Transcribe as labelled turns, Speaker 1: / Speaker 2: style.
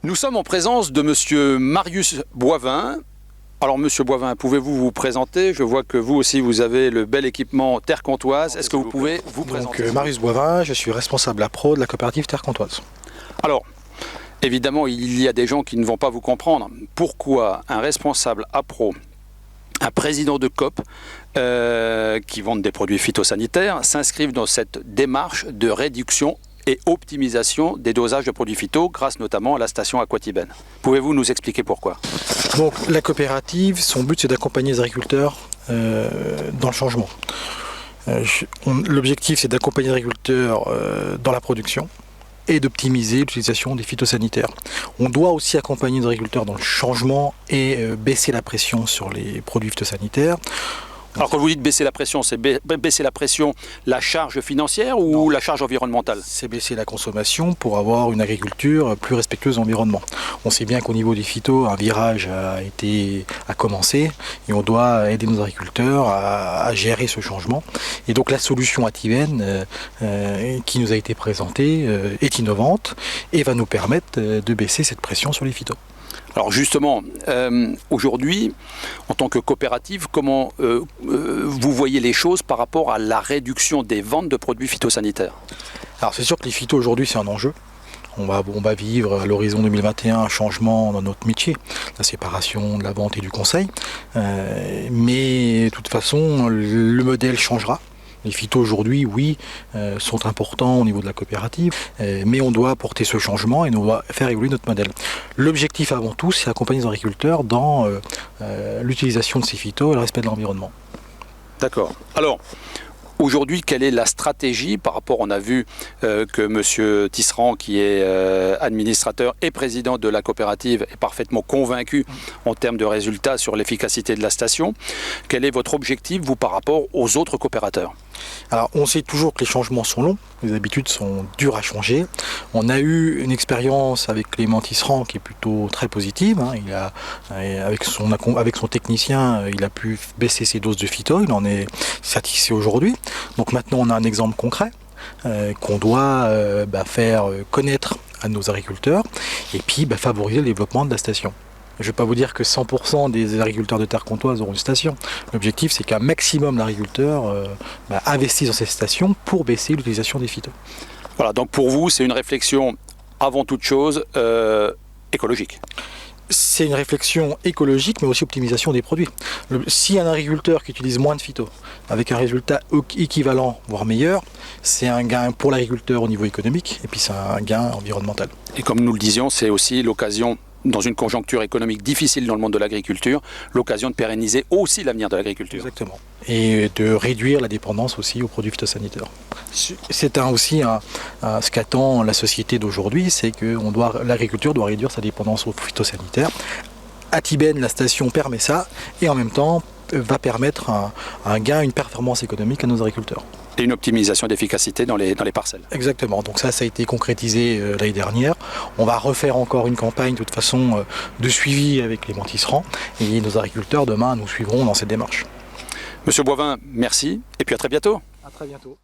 Speaker 1: Nous sommes en présence de Monsieur Marius Boivin. Alors Monsieur Boivin, pouvez-vous vous présenter? Je vois que vous aussi vous avez le bel équipement Terre Comtoise. Est-ce que vous pouvez vous présenter?
Speaker 2: Donc Marius Boivin, je suis responsable APRO de la coopérative Terre Comtoise.
Speaker 1: Alors, évidemment, il y a des gens qui ne vont pas vous comprendre. Pourquoi un responsable APRO, un président de COP, qui vendent des produits phytosanitaires, s'inscrivent dans cette démarche de réduction et optimisation des dosages de produits phyto, grâce notamment à la station Aquatibène. Pouvez-vous nous expliquer pourquoi?
Speaker 2: Donc la coopérative, son but c'est d'accompagner les agriculteurs dans le changement. L'objectif c'est d'accompagner les agriculteurs dans la production et d'optimiser l'utilisation des phytosanitaires. On doit aussi accompagner les agriculteurs dans le changement et baisser la pression sur les produits phytosanitaires.
Speaker 1: Alors quand vous dites baisser la pression, c'est baisser la pression, la charge financière ou
Speaker 2: Non,
Speaker 1: la charge environnementale?
Speaker 2: C'est baisser la consommation pour avoir une agriculture plus respectueuse de l'environnement. On sait bien qu'au niveau des phytos, un virage a commencé et on doit aider nos agriculteurs à gérer ce changement. Et donc la solution Aquatibène qui nous a été présentée est innovante et va nous permettre de baisser cette pression sur les phytos.
Speaker 1: Alors justement, aujourd'hui, en tant que coopérative, comment vous voyez les choses par rapport à la réduction des ventes de produits phytosanitaires?
Speaker 2: Alors c'est sûr que les phytos aujourd'hui c'est un enjeu. On va vivre à l'horizon 2021 un changement dans notre métier, la séparation de la vente et du conseil. Mais de toute façon, le modèle changera. Les phytos aujourd'hui, oui, sont importants au niveau de la coopérative, mais on doit apporter ce changement et on doit faire évoluer notre modèle. L'objectif avant tout, c'est accompagner les agriculteurs dans l'utilisation de ces phytos et le respect de l'environnement. D'accord.
Speaker 1: Alors, aujourd'hui, quelle est la stratégie par rapport, on a vu que M. Tisserand, qui est administrateur et président de la coopérative, est parfaitement convaincu en termes de résultats sur l'efficacité de la station. Quel est votre objectif, vous, par rapport aux autres coopérateurs?
Speaker 2: Alors, on sait toujours que les changements sont longs, les habitudes sont dures à changer. On a eu une expérience avec Clément Tisserand qui est plutôt très positive. Avec son technicien, il a pu baisser ses doses de phyto, il en est satisfait aujourd'hui. Donc maintenant, on a un exemple concret qu'on doit faire connaître à nos agriculteurs et puis favoriser le développement de la station. Je ne vais pas vous dire que 100% des agriculteurs de Terre Comtoise auront une station. L'objectif, c'est qu'un maximum d'agriculteurs investissent dans ces stations pour baisser l'utilisation des phytos.
Speaker 1: Voilà, donc pour vous, c'est une réflexion avant toute chose écologique.
Speaker 2: C'est une réflexion écologique, mais aussi optimisation des produits. Si un agriculteur qui utilise moins de phyto, avec un résultat équivalent, voire meilleur, c'est un gain pour l'agriculteur au niveau économique, et puis c'est un gain environnemental.
Speaker 1: Et comme nous le disions, c'est aussi l'occasion, dans une conjoncture économique difficile dans le monde de l'agriculture, l'occasion de pérenniser aussi l'avenir de l'agriculture.
Speaker 2: Exactement. Et de réduire la dépendance aussi aux produits phytosanitaires. C'est aussi ce qu'attend la société d'aujourd'hui, c'est que l'agriculture doit réduire sa dépendance aux phytosanitaires. Aquatibène, la station, permet ça, et en même temps va permettre un gain, une performance économique à nos agriculteurs.
Speaker 1: Et une optimisation d'efficacité dans les parcelles.
Speaker 2: Exactement, donc ça a été concrétisé l'année dernière. On va refaire encore une campagne de toute façon de suivi avec Clément Tisserand et nos agriculteurs demain nous suivront dans cette démarche.
Speaker 1: Monsieur Boivin, merci et puis à très bientôt.
Speaker 2: À très bientôt.